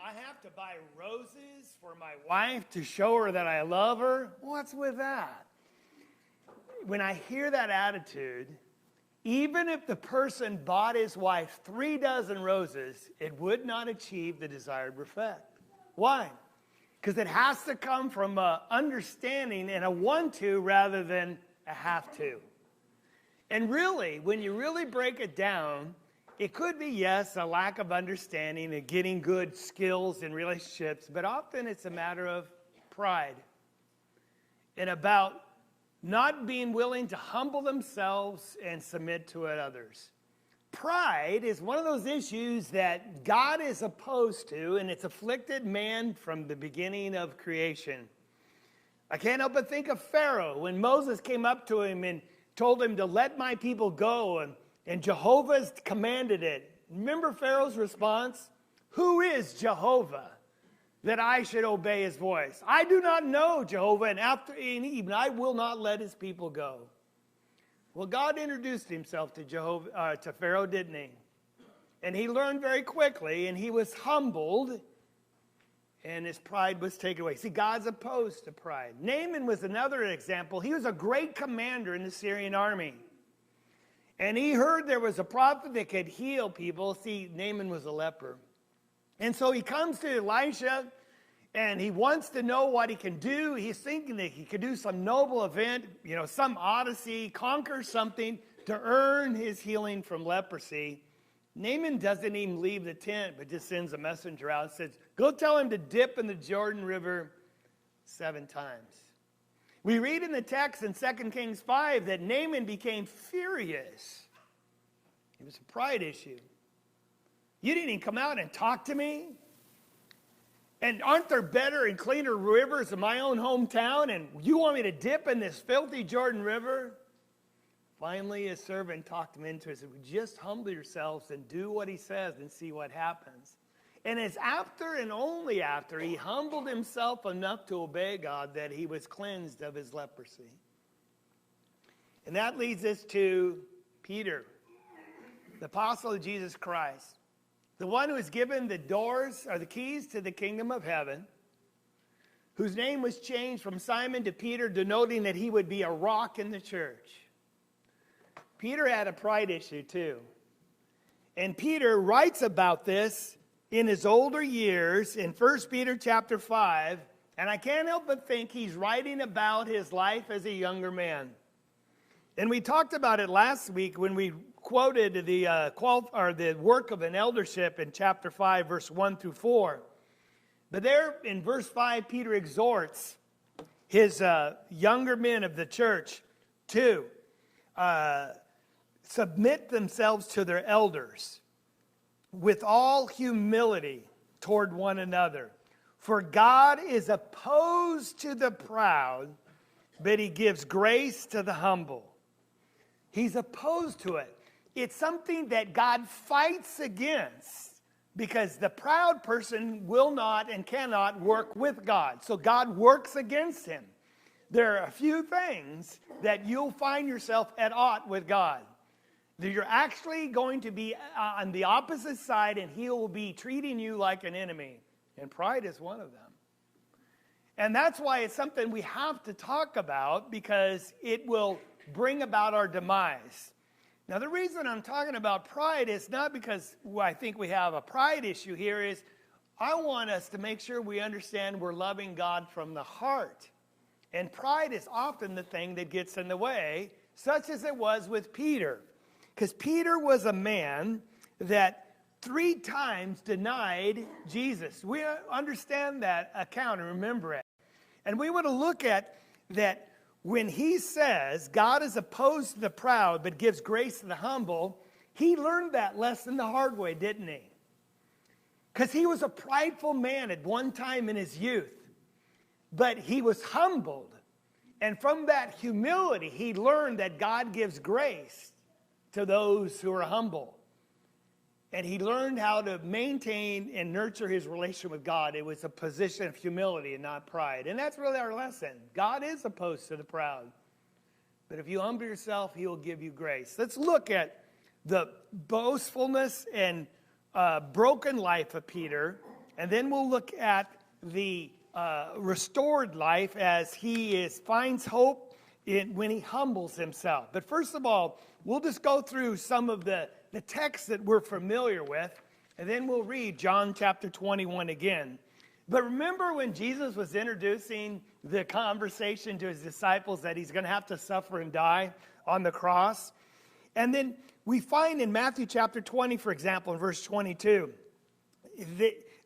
I have to buy roses for my wife to show her that I love her? What's with that? When I hear that attitude, even if the person bought his wife 3 dozen roses, it would not achieve the desired effect. Why? Because it has to come from an understanding and a want-to rather than a have-to. And really, when you really break it down, it could be, yes, a lack of understanding and getting good skills in relationships, but often it's a matter of pride and about not being willing to humble themselves and submit to others. Pride is one of those issues that God is opposed to, and it's afflicted man from the beginning of creation. I can't help but think of Pharaoh when Moses came up to him and told him to let my people go, and Jehovah commanded it. Remember Pharaoh's response? Who is Jehovah that I should obey his voice? I do not know Jehovah, and even I will not let his people go. Well, God introduced himself to Pharaoh, didn't he? And he learned very quickly, and he was humbled, and his pride was taken away. See, God's opposed to pride. Naaman was another example. He was a great commander in the Syrian army. And he heard there was a prophet that could heal people. See, Naaman was a leper. And so he comes to Elisha, and he wants to know what he can do. He's thinking that he could do some noble event, some odyssey, conquer something to earn his healing from leprosy. Naaman doesn't even leave the tent, but just sends a messenger out and says, go tell him to dip in the Jordan River 7 times. We read in the text in 2 Kings 5 that Naaman became furious. It was a pride issue. You didn't even come out and talk to me? And aren't there better and cleaner rivers in my own hometown? And you want me to dip in this filthy Jordan River? Finally, his servant talked him into it. He said, just humble yourselves and do what he says and see what happens. And it's after and only after he humbled himself enough to obey God that he was cleansed of his leprosy. And that leads us to Peter, the apostle of Jesus Christ, the one who was given the doors or the keys to the kingdom of heaven, whose name was changed from Simon to Peter, denoting that he would be a rock in the church. Peter had a pride issue too. And Peter writes about this in his older years in 1 Peter chapter 5, and I can't help but think he's writing about his life as a younger man. And we talked about it last week when we quoted the work of an eldership in chapter 5, verse 1 through 4. But there in verse 5, Peter exhorts his younger men of the church to submit themselves to their elders with all humility toward one another. For God is opposed to the proud, but he gives grace to the humble. He's opposed to it. It's something that God fights against because the proud person will not and cannot work with God. So God works against him. There are a few things that you'll find yourself at odds with God. That you're actually going to be on the opposite side and he will be treating you like an enemy. And pride is one of them. And that's why it's something we have to talk about because it will bring about our demise. Now, the reason I'm talking about pride is not because I think we have a pride issue here. Is I want us to make sure we understand we're loving God from the heart. And pride is often the thing that gets in the way, such as it was with Peter. Because Peter was a man that 3 times denied Jesus. We understand that account and remember it. And we want to look at that when he says God is opposed to the proud but gives grace to the humble, he learned that lesson the hard way, didn't he? Because he was a prideful man at one time in his youth. But he was humbled. And from that humility, he learned that God gives grace to those who are humble. And he learned how to maintain and nurture his relation with God. It was a position of humility and not pride. And that's really our lesson. God is opposed to the proud. But if you humble yourself, he will give you grace. Let's look at the boastfulness and broken life of Peter And then we'll look at the restored life as he finds hope when he humbles himself. But first of all, we'll just go through some of the texts that we're familiar with, and then we'll read John chapter 21 again. But remember when Jesus was introducing the conversation to his disciples that he's going to have to suffer and die on the cross? And then we find in Matthew chapter 20, for example, in verse 22,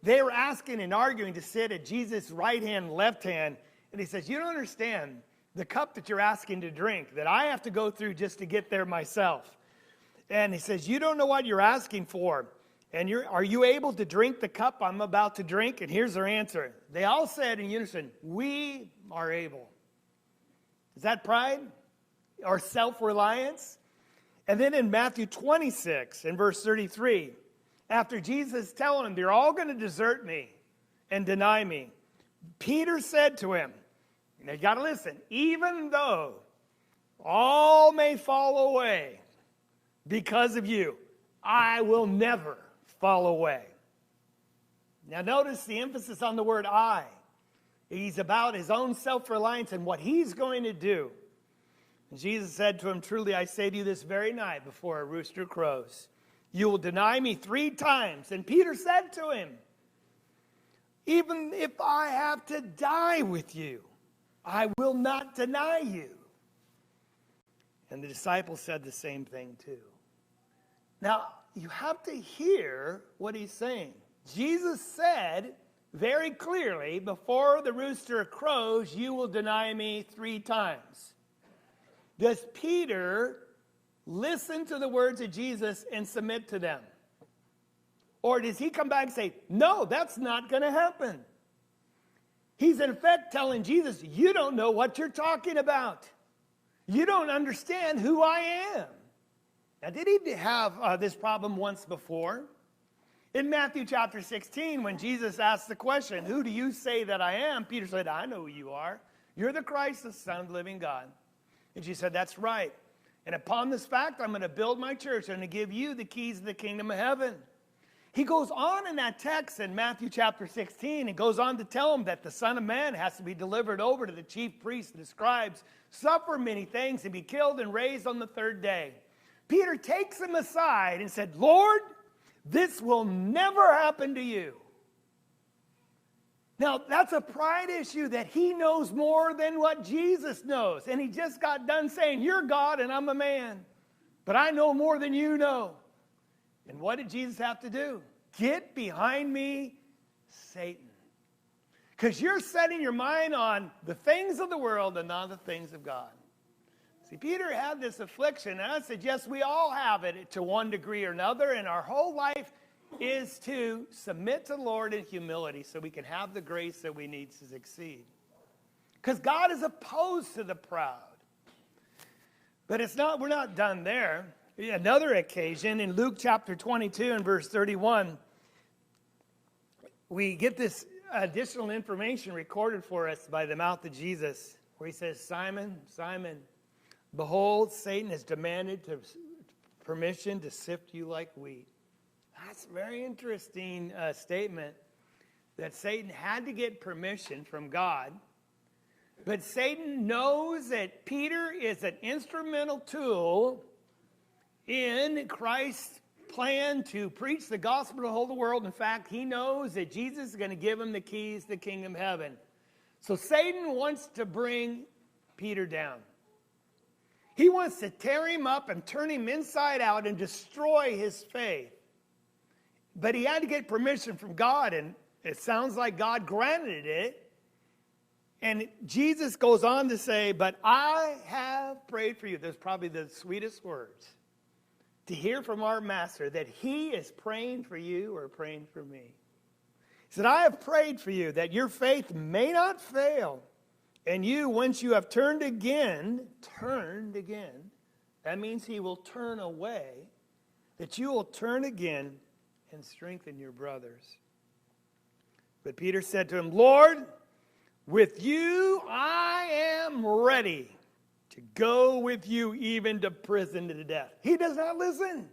they were asking and arguing to sit at Jesus' right hand and left hand. And he says, you don't understand the cup that you're asking to drink, that I have to go through just to get there myself. And he says, you don't know what you're asking for. And are you able to drink the cup I'm about to drink? And here's their answer. They all said in unison, we are able. Is that pride or self-reliance? And then in Matthew 26, in verse 33, after Jesus telling them they're all going to desert me and deny me, Peter said to him, and you got to listen, even though all may fall away because of you, I will never fall away. Now notice the emphasis on the word I. He's about his own self-reliance and what he's going to do. And Jesus said to him, truly I say to you this very night before a rooster crows, you will deny me 3 times. And Peter said to him, even if I have to die with you, I will not deny you. And the disciples said the same thing too. Now, you have to hear what he's saying. Jesus said very clearly, before the rooster crows, you will deny me 3 times. Does Peter listen to the words of Jesus and submit to them? Or does he come back and say, no, that's not going to happen? He's in effect telling Jesus, you don't know what you're talking about. You don't understand who I am. Now, did he have this problem once before? In Matthew chapter 16, when Jesus asked the question, who do you say that I am? Peter said, I know who you are. You're the Christ, the Son of the living God. And Jesus said, that's right. And upon this fact, I'm going to build my church. I'm going to give you the keys of the kingdom of heaven. He goes on in that text in Matthew chapter 16 and goes on to tell him that the Son of Man has to be delivered over to the chief priests and the scribes, suffer many things, and be killed and raised on the 3rd day. Peter takes him aside and said, Lord, this will never happen to you. Now, that's a pride issue that he knows more than what Jesus knows. And he just got done saying, you're God and I'm a man. But I know more than you know. And what did Jesus have to do? Get behind me, Satan. Because you're setting your mind on the things of the world and not the things of God. See, Peter had this affliction, and I suggest we all have it to one degree or another, and our whole life is to submit to the Lord in humility so we can have the grace that we need to succeed. Because God is opposed to the proud. But we're not done there. Another occasion in Luke chapter 22 and verse 31, we get this additional information recorded for us by the mouth of Jesus, where he says, Simon, Simon, behold, Satan has demanded permission to sift you like wheat. That's a very interesting statement, that Satan had to get permission from God. But Satan knows that Peter is an instrumental tool in Christ's plan to preach the gospel to the whole world. In fact, he knows that Jesus is going to give him the keys to the kingdom of heaven. So Satan wants to bring Peter down. He wants to tear him up and turn him inside out and destroy his faith. But he had to get permission from God, and it sounds like God granted it. And Jesus goes on to say, but I have prayed for you. That's probably the sweetest words to hear from our master, that he is praying for you or praying for me. He said, I have prayed for you that your faith may not fail. And you, once you have turned again, that means he will turn away, that you will turn again and strengthen your brothers. But Peter said to him, Lord, with you I am ready to go with you even to prison to death. He does not listen.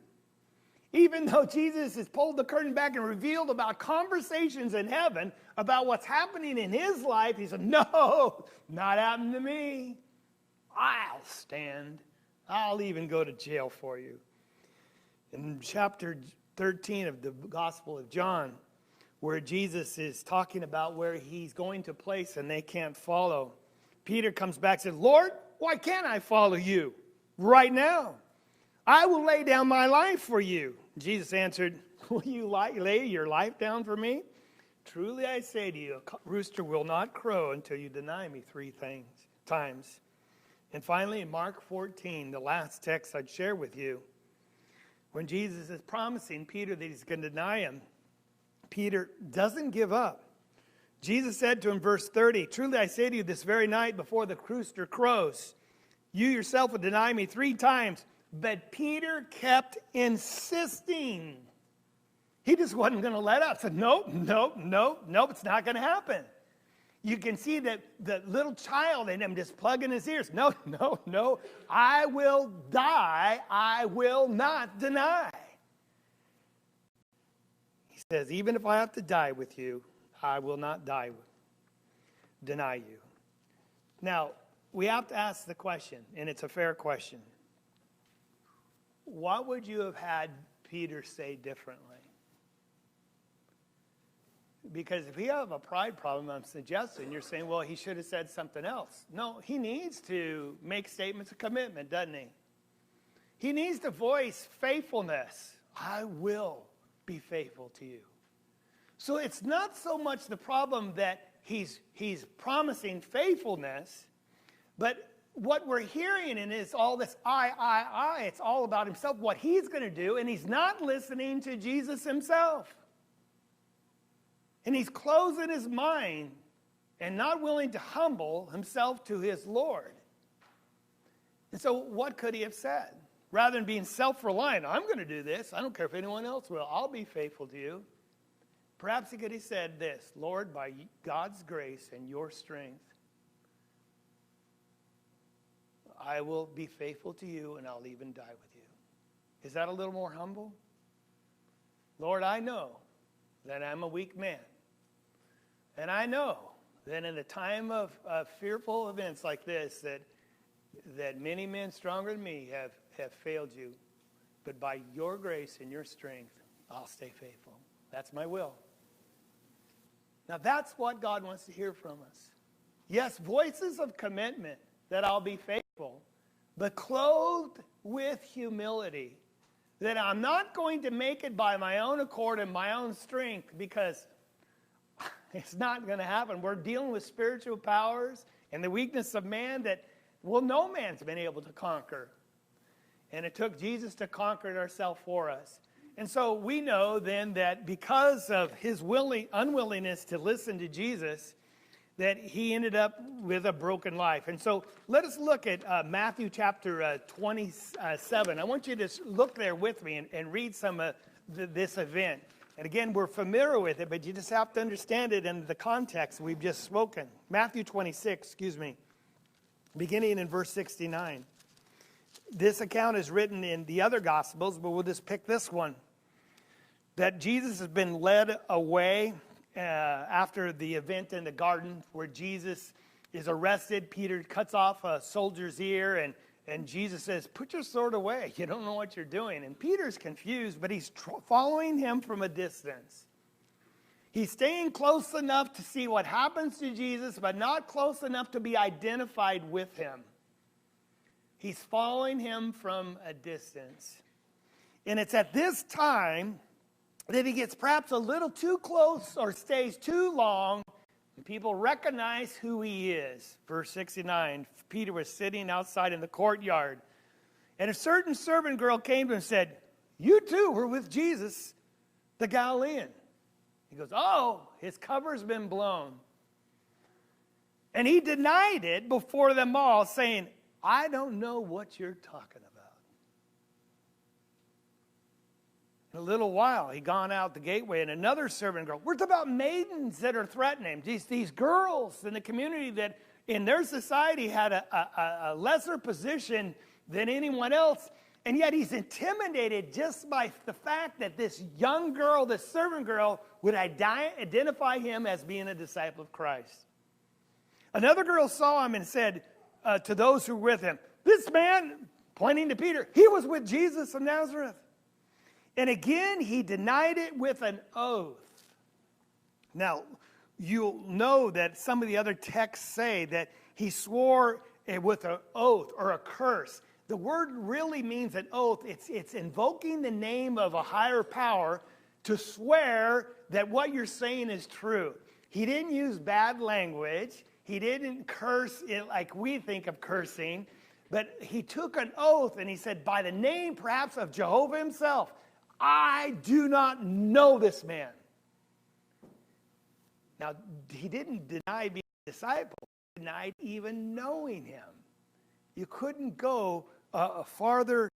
Even though Jesus has pulled the curtain back and revealed about conversations in heaven about what's happening in his life, he said, no, not happening to me. I'll stand. I'll even go to jail for you. In chapter 13 of the Gospel of John, where Jesus is talking about where he's going to a place and they can't follow, Peter comes back and says, Lord, why can't I follow you right now? I will lay down my life for you. Jesus answered, will you lay your life down for me? Truly I say to you, a rooster will not crow until you deny me 3 times. And finally, in Mark 14, the last text I'd share with you, when Jesus is promising Peter that he's going to deny him, Peter doesn't give up. Jesus said to him, verse 30, truly I say to you, this very night before the rooster crows, you yourself will deny me 3 times. But Peter kept insisting. He just wasn't going to let up. Said, nope, it's not going to happen. You can see that the little child in him just plugging his ears. No, I will die. I will not deny. He says, even if I have to die with you, I will not deny you. Now, we have to ask the question, and it's a fair question. What would you have had Peter say differently? Because if you have a pride problem, I'm suggesting, you're saying, well, he should have said something else. No, he needs to make statements of commitment, doesn't he? He needs to voice faithfulness. I will be faithful to you. So it's not so much the problem that he's promising faithfulness, but what we're hearing in is all this I. It's all about himself, what he's going to do, and he's not listening to Jesus himself. And he's closing his mind and not willing to humble himself to his Lord. And so what could he have said? Rather than being self-reliant, I'm going to do this. I don't care if anyone else will. I'll be faithful to you. Perhaps he could have said this, Lord, by God's grace and your strength, I will be faithful to you, and I'll even die with you. Is that a little more humble? Lord, I know that I'm a weak man. And I know that in a time of fearful events like this, that many men stronger than me have failed you. But by your grace and your strength, I'll stay faithful. That's my will. Now that's what God wants to hear from us. Yes, voices of commitment that I'll be faithful, but clothed with humility, that I'm not going to make it by my own accord and my own strength, because it's not going to happen. We're dealing with spiritual powers and the weakness of man that, well, no man's been able to conquer. And it took Jesus to conquer it ourselves for us. And so we know then that because of his unwillingness to listen to Jesus, that he ended up with a broken life. And so let us look at Matthew chapter 27. I want you to look there with me and read some of this event. And again, we're familiar with it, but you just have to understand it in the context we've just spoken. Matthew 26, beginning in verse 69. This account is written in the other Gospels, but we'll just pick this one. That Jesus has been led away after the event in the garden where Jesus is arrested. Peter cuts off a soldier's ear, and Jesus says, put your sword away. You don't know what you're doing. And Peter's confused, but he's following him from a distance. He's staying close enough to see what happens to Jesus, but not close enough to be identified with him. He's following him from a distance. And it's at this time that he gets perhaps a little too close or stays too long, and people recognize who he is. Verse 69, Peter was sitting outside in the courtyard, and a certain servant girl came to him and said, you too were with Jesus, the Galilean. He goes, oh, his cover's been blown. And he denied it before them all, saying, I don't know what you're talking about. In a little while, he gone out the gateway, and another servant girl. We're talking about maidens that are threatening. These girls in the community that in their society had a lesser position than anyone else. And yet he's intimidated just by the fact that this young girl, this servant girl, would identify him as being a disciple of Christ. Another girl saw him and said to those who were with him, "This man," pointing to Peter, "he was with Jesus of Nazareth." And again, he denied it with an oath. Now, you'll know that some of the other texts say that he swore with an oath or a curse. The word really means an oath. It's invoking the name of a higher power to swear that what you're saying is true. He didn't use bad language. He didn't curse it like we think of cursing. But he took an oath and he said, by the name perhaps of Jehovah himself, I do not know this man. Now, he didn't deny being a disciple. He denied even knowing him. You couldn't go farther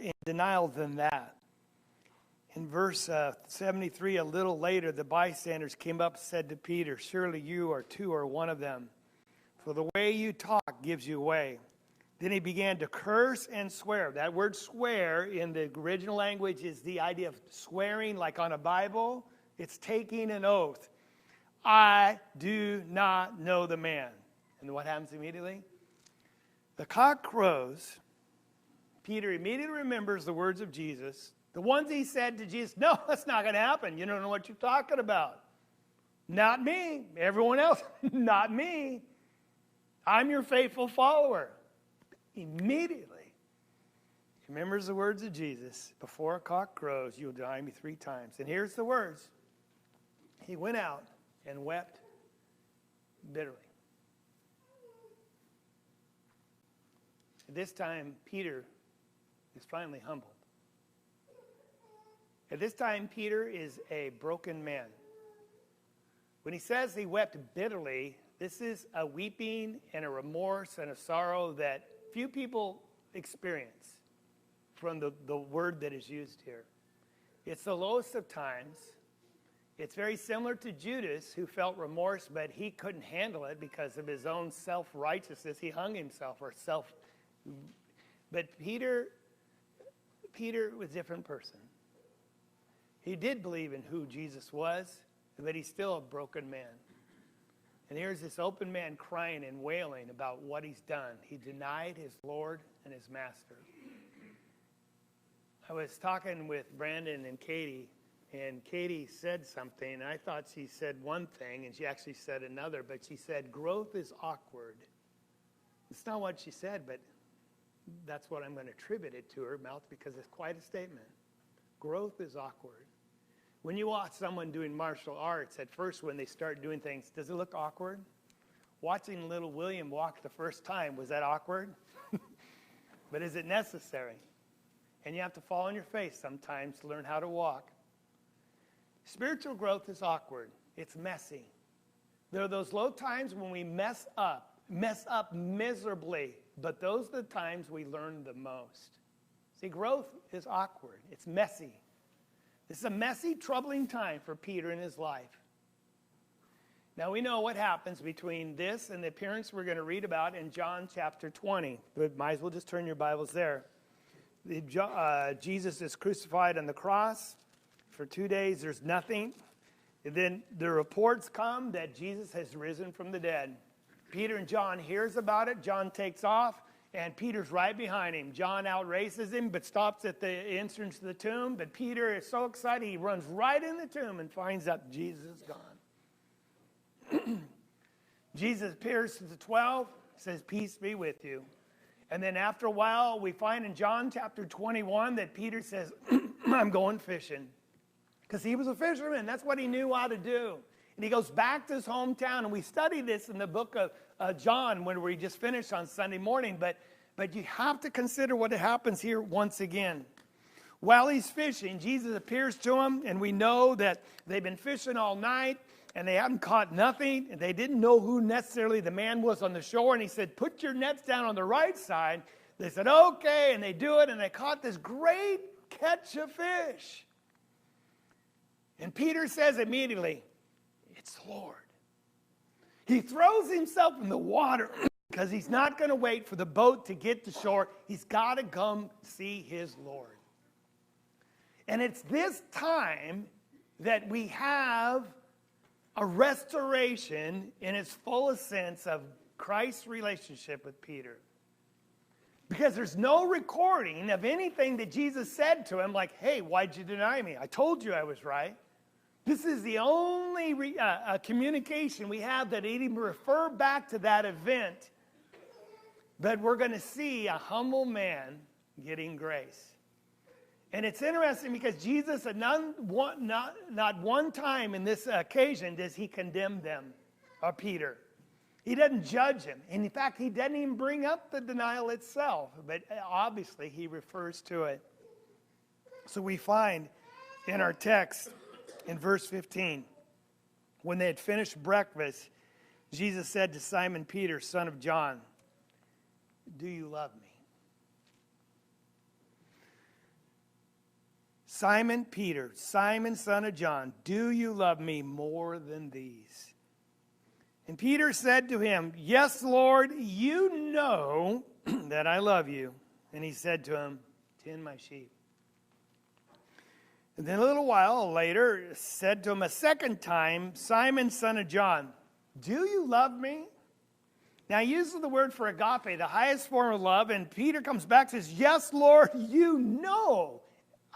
in denial than that. In verse 73, a little later, the bystanders came up and said to Peter, "Surely you are two or one of them, for the way you talk gives you away." Then he began to curse and swear. That word swear in the original language is the idea of swearing like on a Bible. It's taking an oath. I do not know the man. And what happens immediately? The cock crows. Peter immediately remembers the words of Jesus. The ones he said to Jesus, "No, that's not going to happen. You don't know what you're talking about. Not me. Everyone else, not me. I'm your faithful follower." Immediately, he remembers the words of Jesus. "Before a cock crows, you'll deny me 3 times. And here's the words. He went out and wept bitterly. At this time, Peter is finally humbled. At this time, Peter is a broken man. When he says he wept bitterly, this is a weeping and a remorse and a sorrow that few people experience from the word that is used here. It's the lowest of times. It's very similar to Judas, who felt remorse, but he couldn't handle it because of his own self-righteousness. He hung himself But Peter was a different person. He did believe in who Jesus was, but he's still a broken man. And here's this open man crying and wailing about what he's done. He denied his Lord and his master. I was talking with Brandon and Katie said something, and I thought she said one thing, and she actually said another, but she said, growth is awkward. It's not what she said, but that's what I'm going to attribute it to her mouth because it's quite a statement. Growth is awkward. When you watch someone doing martial arts, at first when they start doing things, does it look awkward? Watching little William walk the first time, was that awkward? But is it necessary? And you have to fall on your face sometimes to learn how to walk. Spiritual growth is awkward. It's messy. There are those low times when we mess up miserably, but those are the times we learn the most. See, growth is awkward. It's messy. This is a messy, troubling time for Peter in his life. Now, we know what happens between this and the appearance we're going to read about in John chapter 20. But might as well just turn your Bibles there. Jesus is crucified on the cross. For 2 days, there's nothing. And then the reports come that Jesus has risen from the dead. Peter and John hears about it. John takes off, and Peter's right behind him. John outraces him, but stops at the entrance to the tomb. But Peter is so excited, he runs right in the tomb and finds out Jesus is gone. Jesus appears to the 12, says, "Peace be with you." And then after a while, we find in John chapter 21 that Peter says, "I'm going fishing." Because he was a fisherman. That's what he knew how to do. And he goes back to his hometown. And we study this in the book of John when we just finished on Sunday morning. But you have to consider what happens here once again. While he's fishing, Jesus appears to him. And we know that they've been fishing all night. And they haven't caught nothing. And they didn't know who necessarily the man was on the shore. And he said, "Put your nets down on the right side." They said, "Okay." And they do it. And they caught this great catch of fish. And Peter says immediately, "It's the Lord." He throws himself in the water Because he's not going to wait for the boat to get to shore. He's got to come see his Lord. And it's this time that we have a restoration in its fullest sense of Christ's relationship with Peter. Because there's no recording of anything that Jesus said to him like, hey, why'd you deny me? I told you I was right. This is the only communication we have that even refer back to that event. But we're going to see a humble man getting grace. And it's interesting because Jesus, not one time in this occasion does he condemn them, or Peter. He doesn't judge him. And in fact, he doesn't even bring up the denial itself. But obviously, he refers to it. So we find in our text, in verse 15, when they had finished breakfast, Jesus said to Simon Peter, son of John, do you love me? Simon Peter, Simon, son of John, do you love me more than these? And Peter said to him, yes, Lord, you know that I love you. And he said to him, tend my sheep. And then a little while later, said to him a second time, Simon, son of John, do you love me? Now, he uses the word for agape, the highest form of love, and Peter comes back and says, yes, Lord, you know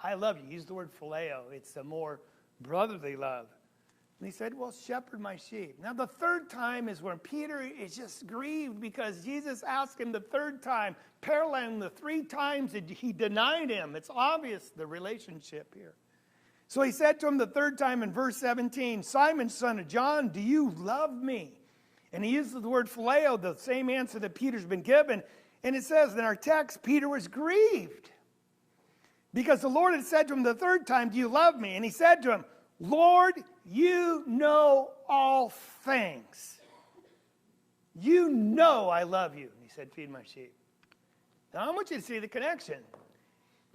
I love you. He used the word phileo. It's a more brotherly love. And he said, well, shepherd my sheep. Now, the third time is when Peter is just grieved because Jesus asked him the third time, paralleling the 3 times that he denied him. It's obvious, the relationship here. So he said to him the third time in verse 17, Simon, son of John, do you love me? And he uses the word phileo, the same answer that Peter's been given. And it says in our text, Peter was grieved because the Lord had said to him the third time, do you love me? And he said to him, Lord, you know all things. You know I love you. And he said, feed my sheep. Now I want you to see the connection.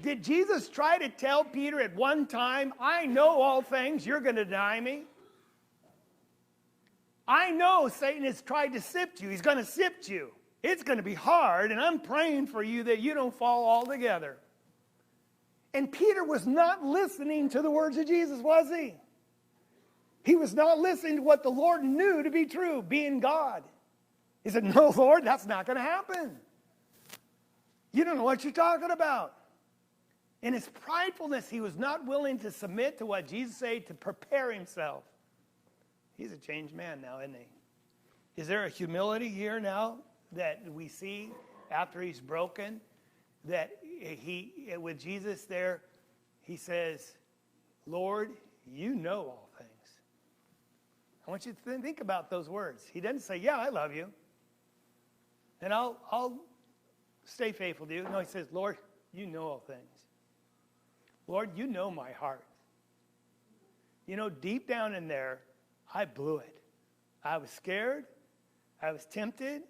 Did Jesus try to tell Peter at one time, I know all things, you're going to deny me? I know Satan has tried to sift you. He's going to sift you. It's going to be hard, and I'm praying for you that you don't fall altogether. And Peter was not listening to the words of Jesus, was he? He was not listening to what the Lord knew to be true, being God. He said, no, Lord, that's not going to happen. You don't know what you're talking about. In his pridefulness, he was not willing to submit to what Jesus said to prepare himself. He's a changed man now, isn't he? Is there a humility here now that we see after he's broken? That he, with Jesus there, he says, Lord, you know all things. I want you to think about those words. He doesn't say, yeah, I love you. And I'll stay faithful to you. No, he says, Lord, you know all things. Lord, you know my heart. You know, deep down in there, I blew it. I was scared. I was tempted.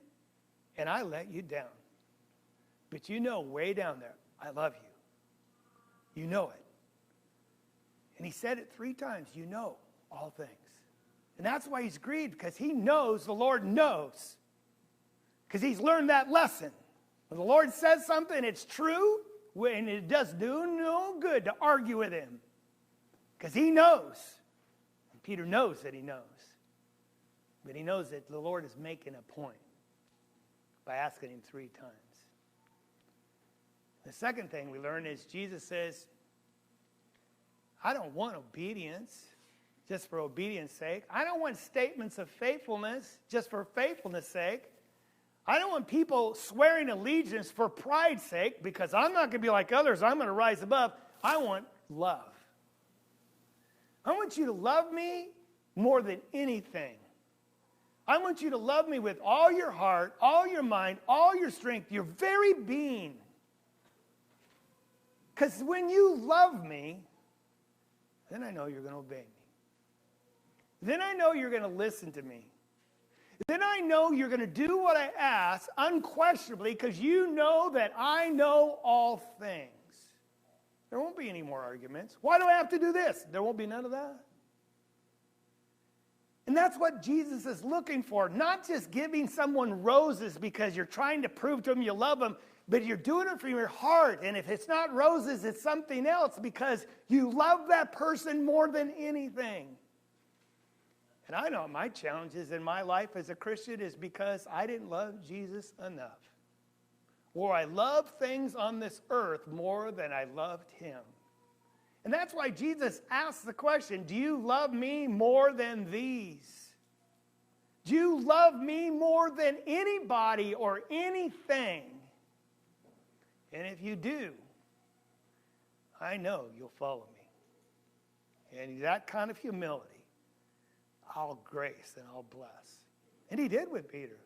And I let you down. But you know, way down there, I love you. You know it. And he said it 3 times. You know all things. And that's why he's grieved, because he knows the Lord knows. Because he's learned that lesson. When the Lord says something, it's true, and it does do no good to argue with him. Because he knows. And Peter knows that he knows. But he knows that the Lord is making a point by asking him 3 times. The second thing we learn is Jesus says, I don't want obedience just for obedience sake. I don't want statements of faithfulness just for faithfulness sake. I don't want people swearing allegiance for pride's sake, because I'm not going to be like others. I'm going to rise above. I want love. I want you to love me more than anything. I want you to love me with all your heart, all your mind, all your strength, your very being. Because when you love me, then I know you're going to obey me. Then I know you're going to listen to me. Then I know you're going to do what I ask unquestionably, because you know that I know all things. There won't be any more arguments. Why do I have to do this? There won't be none of that. And And that's what Jesus is looking for. Not just giving someone roses because you're trying to prove to them you love them, but you're doing it from your heart. And if it's not roses, it's something else because you love that person more than anything. And I know my challenges in my life as a Christian is because I didn't love Jesus enough. Or I love things on this earth more than I loved him. And that's why Jesus asks the question, do you love me more than these? Do you love me more than anybody or anything? And if you do, I know you'll follow me. And that kind of humility, I'll grace and I'll bless. And he did with Peter.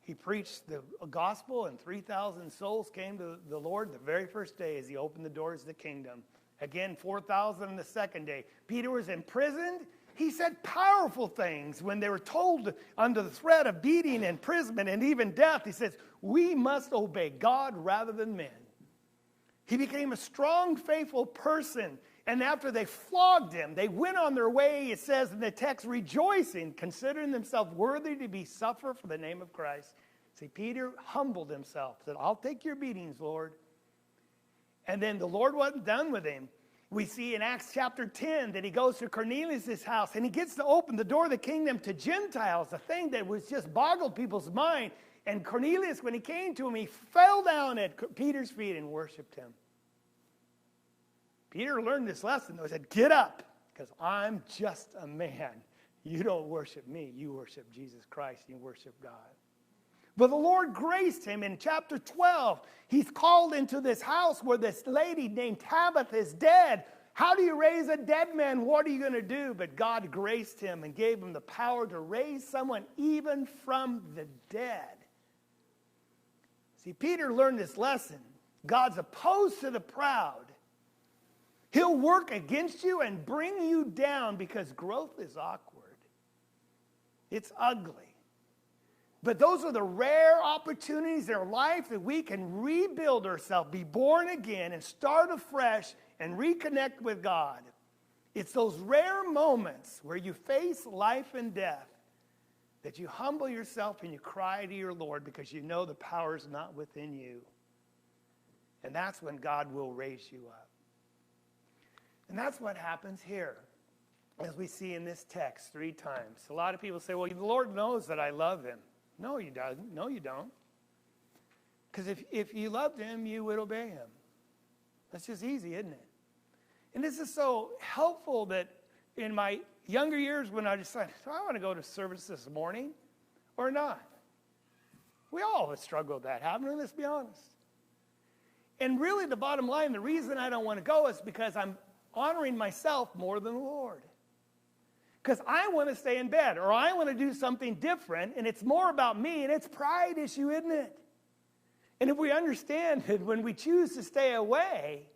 He preached the gospel and 3,000 souls came to the Lord the very first day as he opened the doors of the kingdom. Again, 4,000 on the second day. Peter was imprisoned. He said powerful things when they were told under the threat of beating, imprisonment, and even death. He says, we must obey God rather than men. He became a strong, faithful person. And after they flogged him, they went on their way, it says in the text, rejoicing, considering themselves worthy to be suffered for the name of Christ. See, Peter humbled himself, said, I'll take your beatings, Lord. And then the Lord wasn't done with him. We see in Acts chapter 10 that he goes to Cornelius' house and he gets to open the door of the kingdom to Gentiles, a thing that was just boggled people's mind. And Cornelius, when he came to him, he fell down at Peter's feet and worshiped him. Peter learned this lesson, though. He said, get up, because I'm just a man. You don't worship me. You worship Jesus Christ. You worship God. But the Lord graced him in chapter 12. He's called into this house where this lady named Tabitha is dead. How do you raise a dead man? What are you going to do? But God graced him and gave him the power to raise someone even from the dead. See, Peter learned this lesson. God's opposed to the proud. He'll work against you and bring you down because growth is awkward. It's ugly. But those are the rare opportunities in our life that we can rebuild ourselves, be born again, and start afresh and reconnect with God. It's those rare moments where you face life and death that you humble yourself and you cry to your Lord because you know the power is not within you. And that's when God will raise you up. And that's what happens here, as we see in this text 3 times. A lot of people say, well, the Lord knows that I love him. No, you don't. No, you don't. Because if you loved him, you would obey him. That's just easy, isn't it? And this is so helpful that in my younger years when I decided, do I want to go to service this morning or not? We all have struggled with that, haven't we? Let's be honest. And really the bottom line, the reason I don't want to go is because I'm honoring myself more than the Lord. Because I want to stay in bed or I want to do something different and it's more about me and it's a pride issue, isn't it? And if we understand that when we choose to stay away,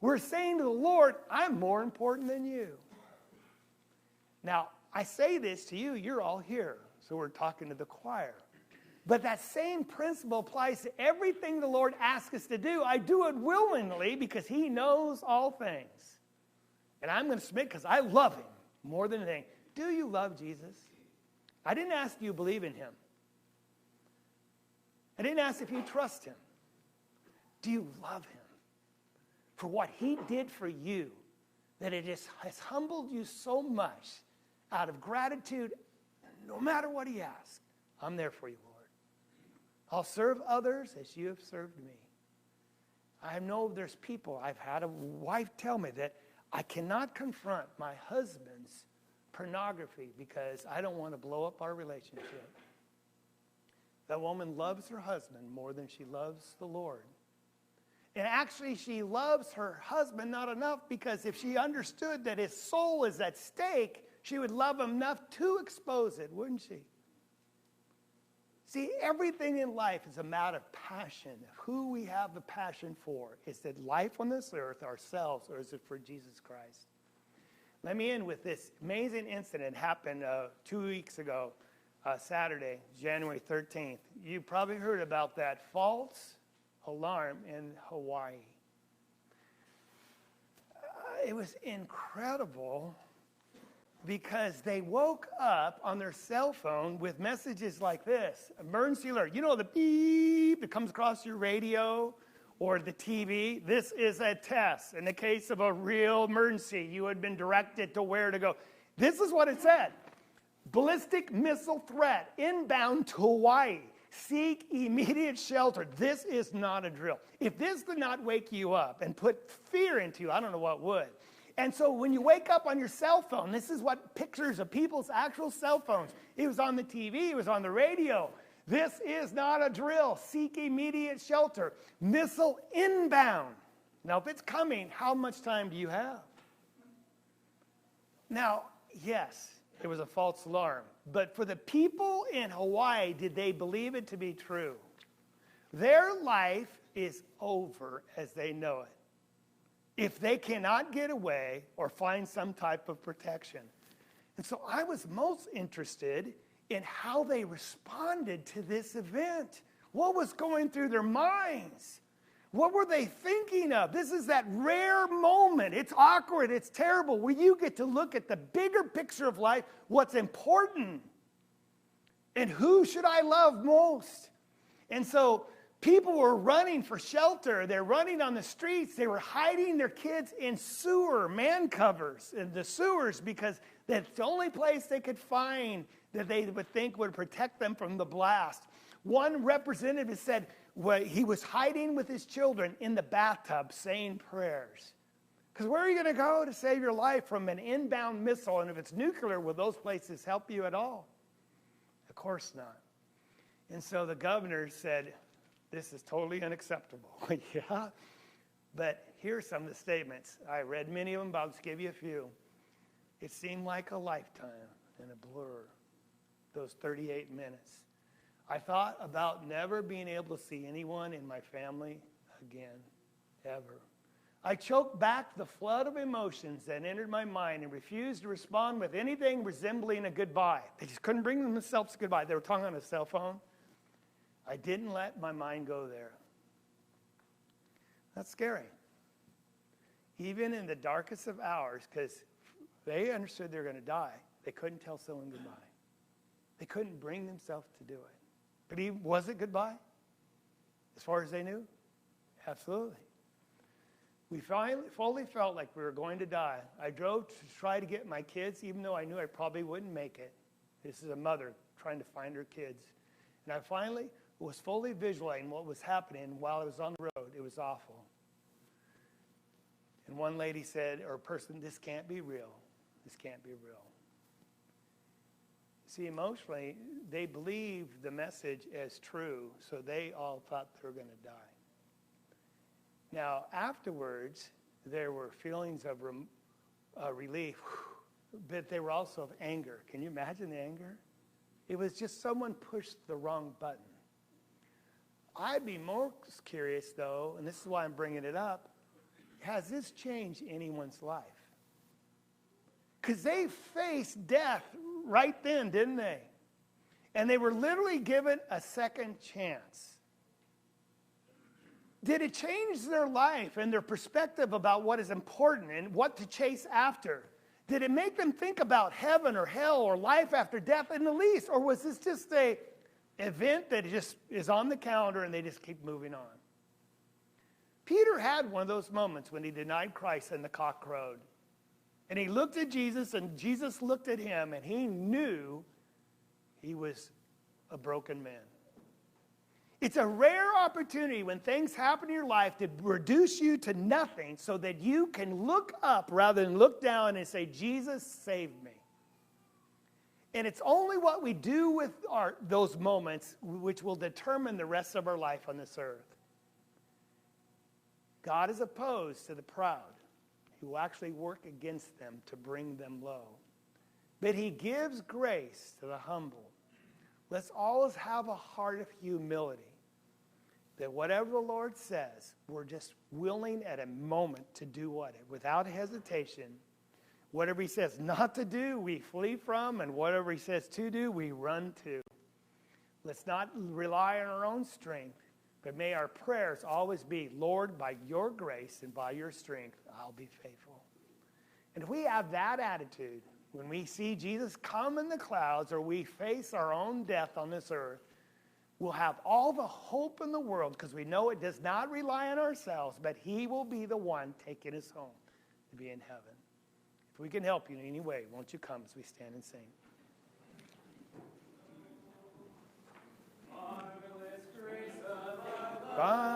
we're saying to the Lord, I'm more important than you. Now, I say this to you, you're all here, so we're talking to the choir. But that same principle applies to everything the Lord asks us to do. I do it willingly because he knows all things. And I'm going to submit because I love him more than anything. Do you love Jesus? I didn't ask if you believe in him. I didn't ask if you trust him. Do you love him for what he did for you, that it has humbled you so much out of gratitude, no matter what he asks? I'm there for you, Lord. I'll serve others as you have served me. I know there's people, I've had a wife tell me that I cannot confront my husband's pornography because I don't want to blow up our relationship. That woman loves her husband more than she loves the Lord. And actually, she loves her husband not enough because if she understood that his soul is at stake, she would love him enough to expose it, wouldn't she? See, everything in life is a matter of passion. Who we have the passion for. Is it life on this earth, ourselves, or is it for Jesus Christ? Let me end with this amazing incident happened 2 weeks ago, Saturday, January 13th. You probably heard about that false alarm in Hawaii. It was incredible because they woke up on their cell phone with messages like this. Emergency alert. You know the beep that comes across your radio or the TV? This is a test. In the case of a real emergency, you had been directed to where to go. This is what it said. Ballistic missile threat inbound to Hawaii. Seek immediate shelter. This is not a drill. If this did not wake you up and put fear into you, I don't know what would. And so when you wake up on your cell phone, this is what pictures of people's actual cell phones. It was on the TV. It was on the radio. This is not a drill. Seek immediate shelter. Missile inbound. Now, if it's coming, how much time do you have? Now, yes, it was a false alarm. But for the people in Hawaii, did they believe it to be true? Their life is over as they know it, if they cannot get away or find some type of protection. And so I was most interested in how they responded to this event. What was going through their minds? What were they thinking of? This is that rare moment. It's awkward. It's terrible. Where you get to look at the bigger picture of life, what's important, and who should I love most? And so people were running for shelter. They're running on the streets. They were hiding their kids in sewer man covers in the sewers because that's the only place they could find that they would think would protect them from the blast. One representative said he was hiding with his children in the bathtub saying prayers. Because where are you going to go to save your life from an inbound missile? And if it's nuclear, will those places help you at all? Of course not. And so the governor said, this is totally unacceptable. Yeah, but here's some of the statements. I read many of them, but I'll just give you a few. It seemed like a lifetime and a blur, those 38 minutes. I thought about never being able to see anyone in my family again, ever. I choked back the flood of emotions that entered my mind and refused to respond with anything resembling a goodbye. They just couldn't bring themselves to goodbye. They were talking on a cell phone. I didn't let my mind go there. That's scary. Even in the darkest of hours, because they understood they were going to die, they couldn't tell someone goodbye. They couldn't bring themselves to do it. But was it goodbye? As far as they knew? Absolutely. We fully felt like we were going to die. I drove to try to get my kids, even though I knew I probably wouldn't make it. This is a mother trying to find her kids. And I finally was fully visualizing what was happening while I was on the road. It was awful. And one lady said, or a person, this can't be real. This can't be real. See, emotionally, they believed the message as true, so they all thought they were going to die. Now, afterwards, there were feelings of relief, but they were also of anger. Can you imagine the anger? It was just someone pushed the wrong button. I'd be most curious, though, and this is why I'm bringing it up, has this changed anyone's life? Because they faced death right then, didn't they? And they were literally given a second chance. Did it change their life and their perspective about what is important and what to chase after? Did it make them think about heaven or hell or life after death in the least? Or was this just an event that just is on the calendar and they just keep moving on? Peter had one of those moments when he denied Christ and the cock crowed. And he looked at Jesus, and Jesus looked at him, and he knew he was a broken man. It's a rare opportunity when things happen in your life to reduce you to nothing so that you can look up rather than look down and say, Jesus, save me. And it's only what we do with those moments which will determine the rest of our life on this earth. God is opposed to the proud. He will actually work against them to bring them low. But he gives grace to the humble. Let's always have a heart of humility. That whatever the Lord says, we're just willing at a moment to do what? Without hesitation. Whatever he says not to do, we flee from. And whatever he says to do, we run to. Let's not rely on our own strength. But may our prayers always be, Lord, by your grace and by your strength, I'll be faithful. And if we have that attitude, when we see Jesus come in the clouds or we face our own death on this earth, we'll have all the hope in the world because we know it does not rely on ourselves, but he will be the one taking us home to be in heaven. If we can help you in any way, won't you come as we stand and sing? Marvelous grace of our Lord.